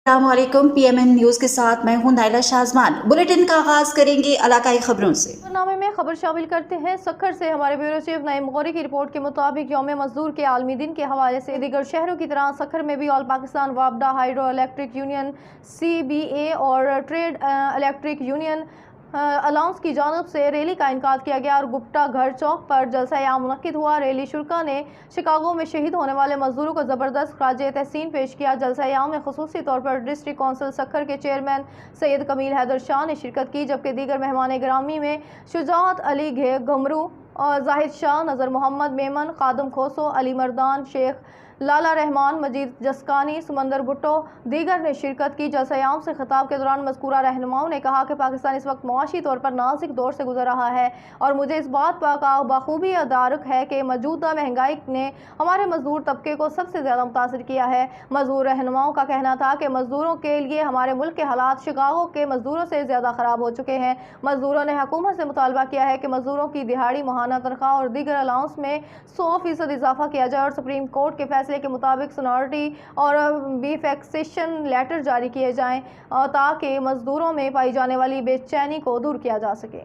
अस्सलामुअलैकुम। PMN news के साथ मैं हूं नाइला शाहजमान। बुलेटिन का आगाज करेंगे इलाकाई खबरों से। नामे में खबर शामिल करते हैं। सक्खर से हमारे ब्यूरो चीफ नईम गौरी की रिपोर्ट के मुताबिक यौम मजदूर के आलमी दिन के हवाले से दीगर शहरों की तरह सक्खर में भी ऑल पाकिस्तान वापडा हाइड्रो इलेक्ट्रिक यूनियन CBA और ट्रेड इलेक्ट्रिक यूनियन अलाउंस की जानब से रैली का इनकाद किया गया और गुप्ता घर चौक पर जलसा-ए-आम मुनक्किद हुआ। रैली शुरका ने शिकागो में शहीद होने वाले मजदूरों को ज़बरदस्त खराज तहसीन पेश किया। जलसा-ए-आम में खसूसी तौर पर डिस्ट्रिक्ट कौंसिल सक्खर के चेयरमैन सैयद कमील हैदर शाह ने शिरकत की, जबकि दीगर मेहमान गिरामी में शुजाअत अली घुमरू और जाहिद शाह, नज़र मोहम्मद मेमन, खादम खोसो, अली मर्दान, शेख लाला रहमान, मजीद जसकानी, समंदर भुट्टो दीगर ने शिरकत की। जलसा-ए-आम से खिताब के दौरान मज़कूरा रहनुमाओं ने कहा कि पाकिस्तान इस वक्त मुआशी तौर पर नाजुक दौर से गुजर रहा है और मुझे इस बात पर बखूबी अदारक है कि मौजूदा महंगाई ने हमारे मजदूर तबके को सबसे ज़्यादा मुतासर किया है। मजदूर रहनुमाओं का कहना था कि मजदूरों के लिए हमारे मुल्क के हालात शिकागो के मजदूरों से ज़्यादा ख़राब हो चुके हैं। मजदूरों ने हुकूमत से मुतालबा किया है कि मजदूरों की दिहाड़ी, माहाना तनख्वाह और दीगर अलाउंस में 100% इजाफा किया जाए और सुप्रीम कोर्ट के फैसले के मुताबिक सोनारिटी और बीफेक्सेशन लेटर जारी किए जाएं ताकि मजदूरों में पाई जाने वाली बेचैनी को दूर किया जा सके।